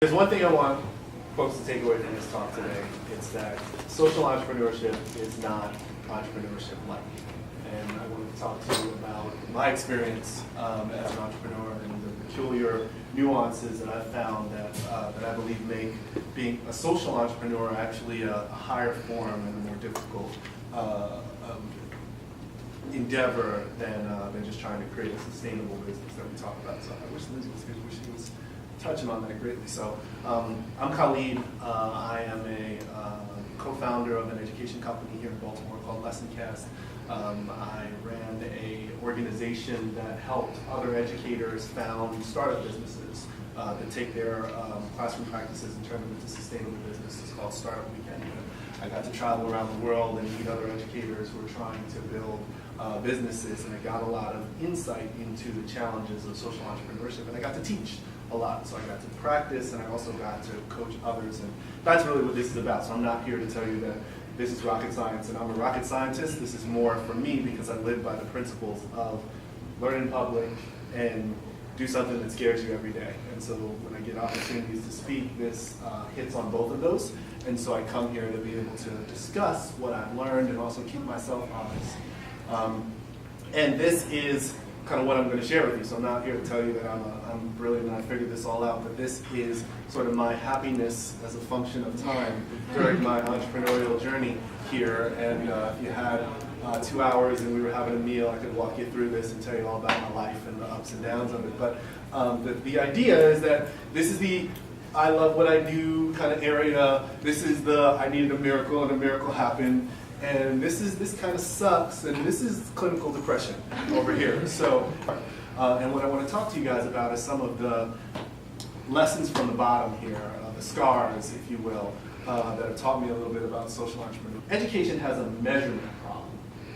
There's one thing I want folks to take away from this talk today. It's that social entrepreneurship is not entrepreneurship-like. And I want to talk to you about my experience as an entrepreneur and the peculiar nuances that I've found that I believe make being a social entrepreneur actually a higher form and a more difficult endeavor than just trying to create a sustainable business that we talk about. So I wish Lindsay was here. I wish she was touching on that greatly. So I'm Khalid. I am a co-founder of an education company here in Baltimore called LessonCast. I ran an organization that helped other educators found startup businesses that take their classroom practices and turn them into sustainable businesses called Startup Weekend. I got to travel around the world and meet other educators who are trying to build businesses, and I got a lot of insight into the challenges of social entrepreneurship, and I got to teach a lot. So I got to practice, and I also got to coach others, and that's really what this is about. So I'm not here to tell you that this is rocket science and I'm a rocket scientist. This is more for me because I live by the principles of learn in public and do something that scares you every day. And so when I get opportunities to speak, this hits on both of those. And so I come here to be able to discuss what I've learned and also keep myself honest. And this is kind of what I'm going to share with you. So I'm not here to tell you that I'm brilliant and I figured this all out, but this is sort of my happiness as a function of time during my entrepreneurial journey here. And if you had 2 hours and we were having a meal, I could walk you through this and tell you all about my life and the ups and downs of it. But the idea is that this is the I love what I do kind of area. This is the I needed a miracle and a miracle happened. And this kind of sucks, and this is clinical depression over here. So, and what I want to talk to you guys about is some of the lessons from the bottom here, the scars, if you will, that have taught me a little bit about social entrepreneurship. Education has a measurement problem.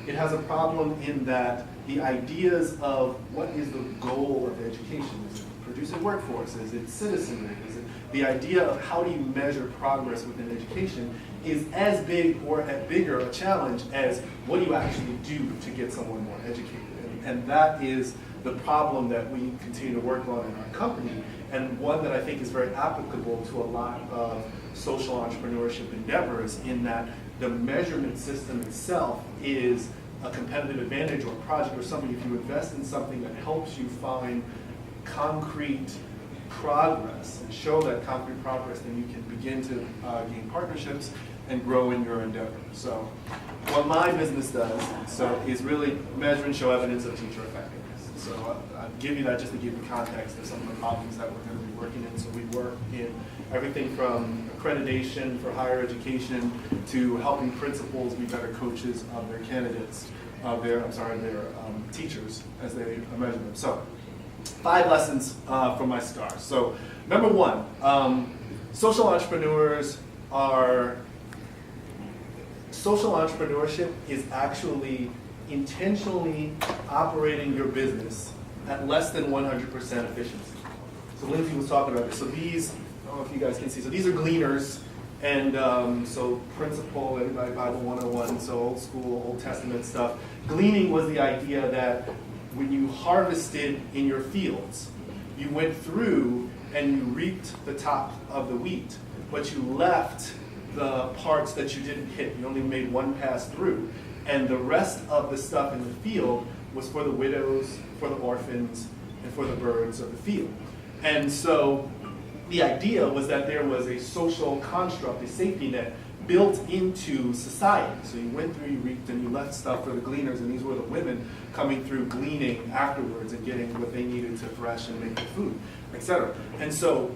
It has a problem in that the ideas of what is the goal of education, is it producing workforce, is it citizenry, is it the idea of how do you measure progress within education is as big or bigger a challenge as what do you actually do to get someone more educated. And that is the problem that we continue to work on in our company, and one that I think is very applicable to a lot of social entrepreneurship endeavors, in that the measurement system itself is a competitive advantage or a project or something. If you invest in something that helps you find concrete progress and show that concrete progress, then you can begin to gain partnerships and grow in your endeavor. So what my business does is really measure and show evidence of teacher effectiveness. So I'll give you that just to give you context of some of the problems that we're going to be working in. So we work in everything from accreditation for higher education to helping principals be better coaches of their candidates, their teachers as they measure them. So 5 lessons from my scars. So number 1, social entrepreneurship is actually intentionally operating your business at less than 100% efficiency. So Lindsay was talking about this. So these, I don't know if you guys can see, so these are gleaners, and so principle, everybody Bible 101, so old school, Old Testament stuff. Gleaning was the idea that when you harvested in your fields, you went through and you reaped the top of the wheat, but you left the parts that you didn't hit. You only made one pass through, and the rest of the stuff in the field was for the widows, for the orphans, and for the birds of the field. And so the idea was that there was a social construct, a safety net built into society. So you went through, you reaped, and you left stuff for the gleaners, and these were the women coming through gleaning afterwards and getting what they needed to thresh and make the food, etc. And so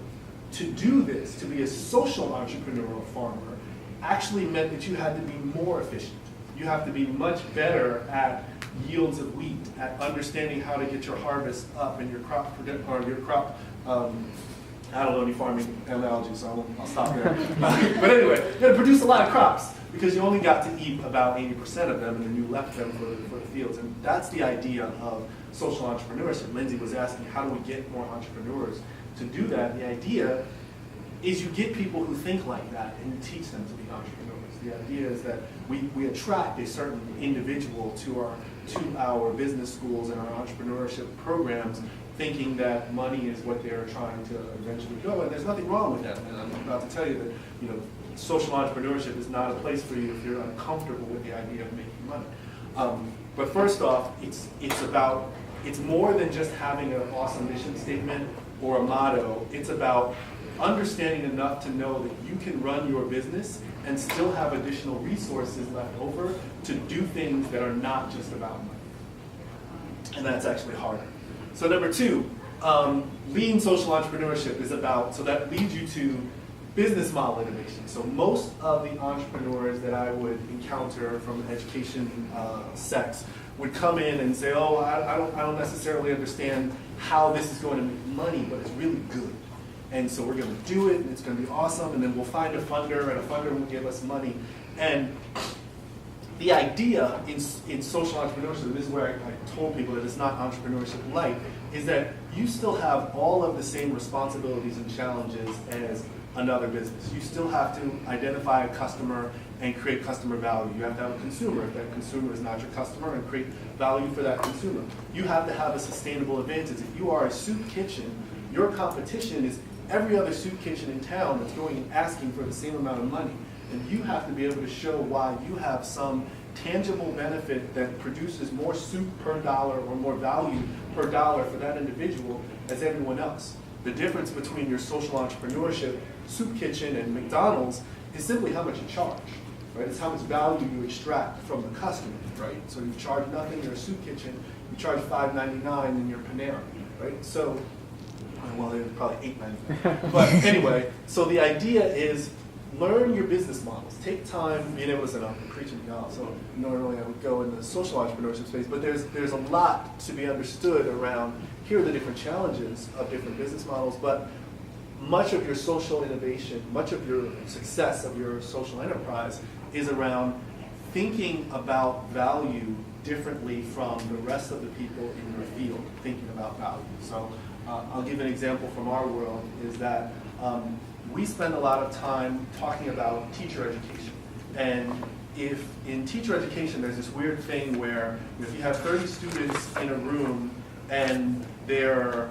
to do this, to be a social entrepreneurial farmer, actually meant that you had to be more efficient. You have to be much better at yields of wheat, at understanding how to get your harvest up and your crop, I don't know any farming analogies, so I'll stop there. But anyway, you had to produce a lot of crops because you only got to eat about 80% of them, and then you left them for the fields. And that's the idea of social entrepreneurship. Lindsay was asking, how do we get more entrepreneurs to do that? The idea is you get people who think like that and you teach them to be entrepreneurs. The idea is that we attract a certain individual to our business schools and our entrepreneurship programs thinking that money is what they're trying to eventually go. And there's nothing wrong with that. And I'm about to tell you that, you know, social entrepreneurship is not a place for you if you're uncomfortable with the idea of making money. But first off, it's more than just having an awesome mission statement or a motto. It's about understanding enough to know that you can run your business and still have additional resources left over to do things that are not just about money. And that's actually harder. So number two, lean social entrepreneurship is about, so that leads you to business model innovation. So most of the entrepreneurs that I would encounter from the education sects would come in and say, oh, I don't necessarily understand how this is going to make money, but it's really good. And so we're going to do it, and it's going to be awesome, and then we'll find a funder, and a funder will give us money. And the idea in social entrepreneurship, and this is where I told people that it's not entrepreneurship light, is that you still have all of the same responsibilities and challenges as another business. You still have to identify a customer and create customer value. You have to have a consumer if that consumer is not your customer, and create value for that consumer. You have to have a sustainable advantage. If you are a soup kitchen, your competition is every other soup kitchen in town that's going and asking for the same amount of money. And you have to be able to show why you have some tangible benefit that produces more soup per dollar or more value per dollar for that individual as everyone else. The difference between your social entrepreneurship, soup kitchen, and McDonald's is simply how much you charge, right? It's how much value you extract from the customer, right? So you charge nothing, you're a soup kitchen, you charge $5.99 in your Panera, right? So, well, they're probably $8.99. But anyway, so the idea is learn your business models. Take time being able to say, I'm preaching to y'all, so normally I would go in the social entrepreneurship space, but there's a lot to be understood around here are the different challenges of different business models, but much of your social innovation, much of your success of your social enterprise is around thinking about value differently from the rest of the people in your field, thinking about value. So I'll give an example from our world, is that we spend a lot of time talking about teacher education. And if in teacher education there's this weird thing where if you have 30 students in a room and they're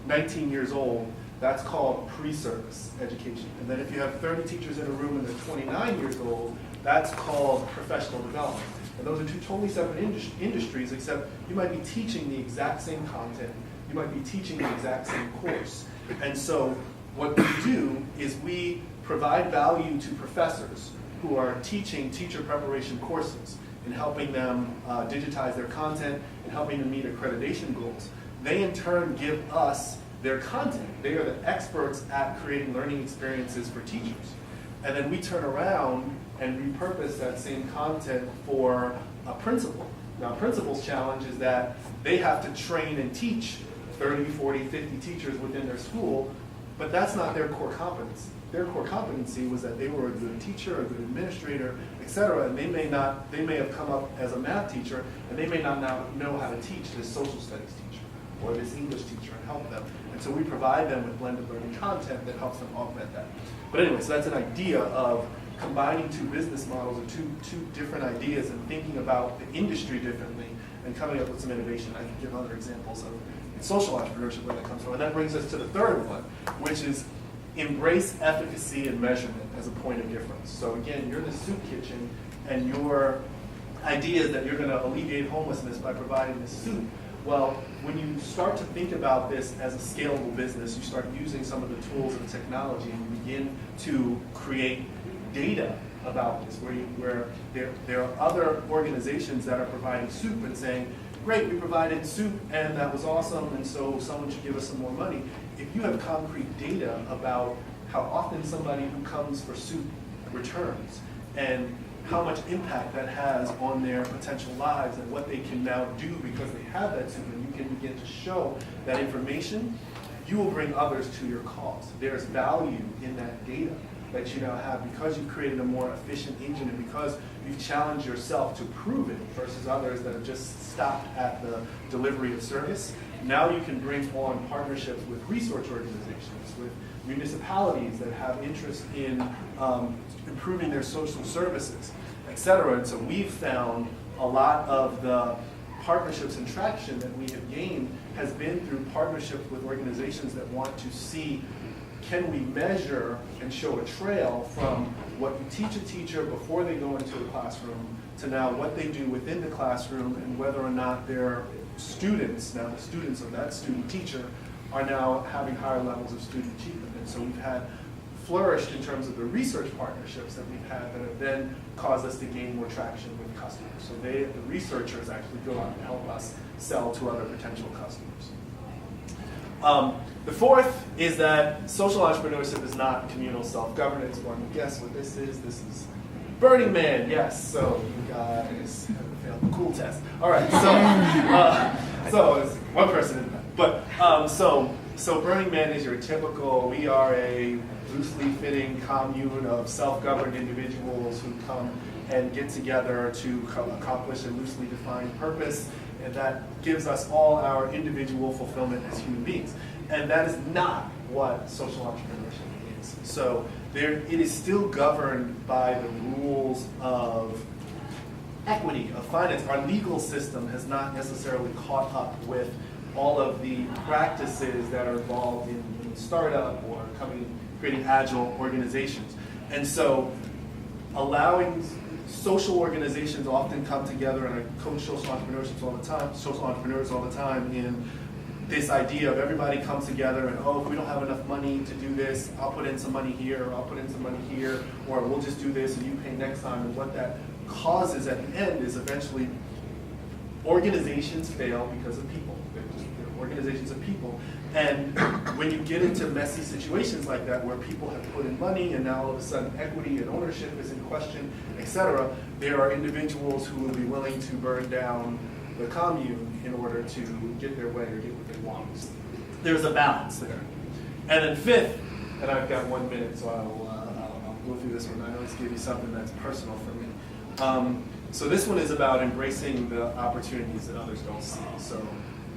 19 years old, that's called pre-service education. And then if you have 30 teachers in a room and they're 29 years old, that's called professional development. And those are two totally separate industries, except you might be teaching the exact same content. You might be teaching the exact same course. And so what we do is we provide value to professors who are teaching teacher preparation courses and helping them digitize their content and helping them meet accreditation goals. They in turn give us their content. They are the experts at creating learning experiences for teachers. And then we turn around and repurpose that same content for a principal. Now, a principal's challenge is that they have to train and teach 30, 40, 50 teachers within their school, but that's not their core competency. Their core competency was that they were a good teacher, a good administrator, etc. And they may have come up as a math teacher, and they may not now know how to teach this social studies teacher or this English teacher and help them. And so we provide them with blended learning content that helps them augment that. But anyway, so that's an idea of combining two business models or two different ideas and thinking about the industry differently and coming up with some innovation. I can give other examples of social entrepreneurship where that comes from. And that brings us to the third one, which is embrace efficacy and measurement as a point of difference. So again, you're the soup kitchen, and your idea is that you're going to alleviate homelessness by providing this soup. Well, when you start to think about this as a scalable business, you start using some of the tools and technology, and you begin to create data about this, where there are other organizations that are providing soup and saying, great, we provided soup and that was awesome, and so someone should give us some more money. If you have concrete data about how often somebody who comes for soup returns and how much impact that has on their potential lives and what they can now do because they have that soup, and you can begin to show that information, you will bring others to your cause. There's value in that data that you now have because you've created a more efficient engine and because you've challenged yourself to prove it versus others that have just stopped at the delivery of service. Now you can bring on partnerships with research organizations, with municipalities that have interest in improving their social services, et cetera. And so we've found a lot of the partnerships and traction that we have gained has been through partnerships with organizations that want to see, can we measure and show a trail from what you teach a teacher before they go into a classroom to now what they do within the classroom, and whether or not their students, now the students of that student teacher, are now having higher levels of student achievement. And so we've had flourished in terms of the research partnerships that we've had that have then caused us to gain more traction with customers. So the researchers actually go out and help us sell to other potential customers. The fourth is that social entrepreneurship is not communal self-governance. One would guess what this is. This is Burning Man, yes. So you guys haven't failed the cool test. All right, so it's one person in that. But so Burning Man is your typical, we are a loosely fitting commune of self-governed individuals who come and get together to accomplish a loosely defined purpose, and that gives us all our individual fulfillment as human beings. And that is not what social entrepreneurship is. So it is still governed by the rules of equity, of finance. Our legal system has not necessarily caught up with all of the practices that are involved in startup or creating agile organizations. And so allowing social organizations often come together, and I coach social entrepreneurs all the time in this idea of everybody comes together and, oh, if we don't have enough money to do this, I'll put in some money here, or I'll put in some money here, or we'll just do this and you pay next time. And what that causes at the end is eventually organizations fail because of people. They're organizations of people. And when you get into messy situations like that where people have put in money and now all of a sudden equity and ownership is in question, etc., there are individuals who will be willing to burn down the commune in order to get their way or get what they want. There's a balance there. And then fifth, and I've got 1 minute, so I'll go through this one. I always give you something that's personal for me. So this one is about embracing the opportunities that others don't see. So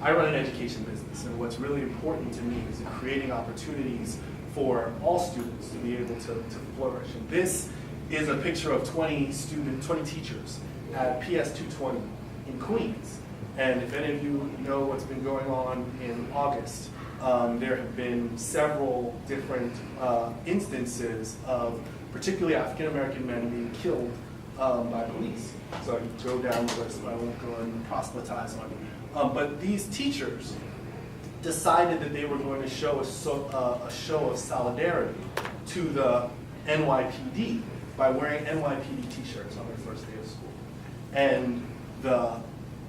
I run an education business, and what's really important to me is creating opportunities for all students to be able to flourish. And this is a picture of 20 teachers at PS 220 in Queens. And if any of you know what's been going on in August, there have been several different instances of particularly African American men being killed by police. So I can go down the list, but I won't go and proselytize on you. But these teachers decided that they were going to show a show of solidarity to the NYPD by wearing NYPD t-shirts on their first day of school. And the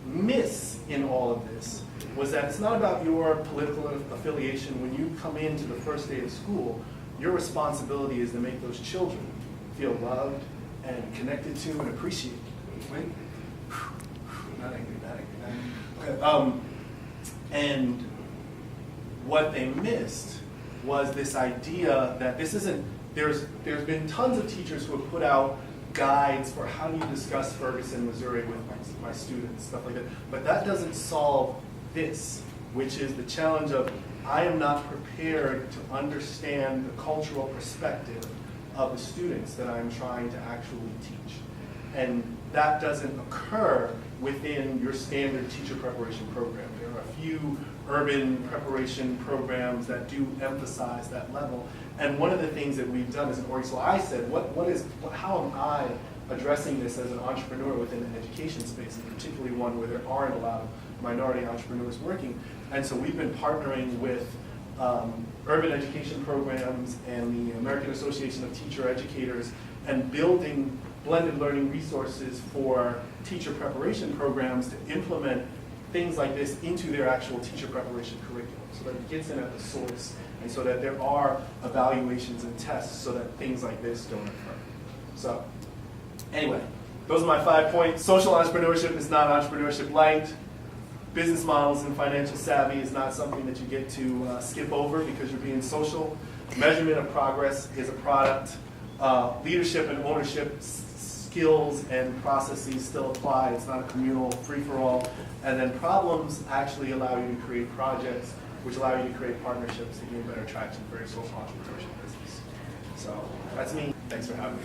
miss in all of this was that it's not about your political affiliation. When you come into the first day of school, your responsibility is to make those children feel loved and connected to and appreciated. Right? Not angry. Okay. And what they missed was this idea that this isn't, there's been tons of teachers who have put out guides for how do you discuss Ferguson, Missouri with my students, stuff like that. But that doesn't solve this, which is the challenge of I am not prepared to understand the cultural perspective of the students that I'm trying to actually teach. And that doesn't occur within your standard teacher preparation program. There are a few urban preparation programs that do emphasize that level. And one of the things that we've done as an org, so I said, how am I addressing this as an entrepreneur within an education space, and particularly one where there aren't a lot of minority entrepreneurs working? And so we've been partnering with urban education programs and the American Association of Teacher Educators and building blended learning resources for teacher preparation programs to implement things like this into their actual teacher preparation curriculum so that it gets in at the source and so that there are evaluations and tests so that things like this don't occur. So anyway, those are my 5 points. Social entrepreneurship is not entrepreneurship light. Business models and financial savvy is not something that you get to skip over because you're being social. Measurement of progress is a product. Leadership and ownership skills and processes still apply. It's not a communal free-for-all. And then problems actually allow you to create projects, which allow you to create partnerships to gain better traction for your social entrepreneurship business. So that's me. Thanks for having me.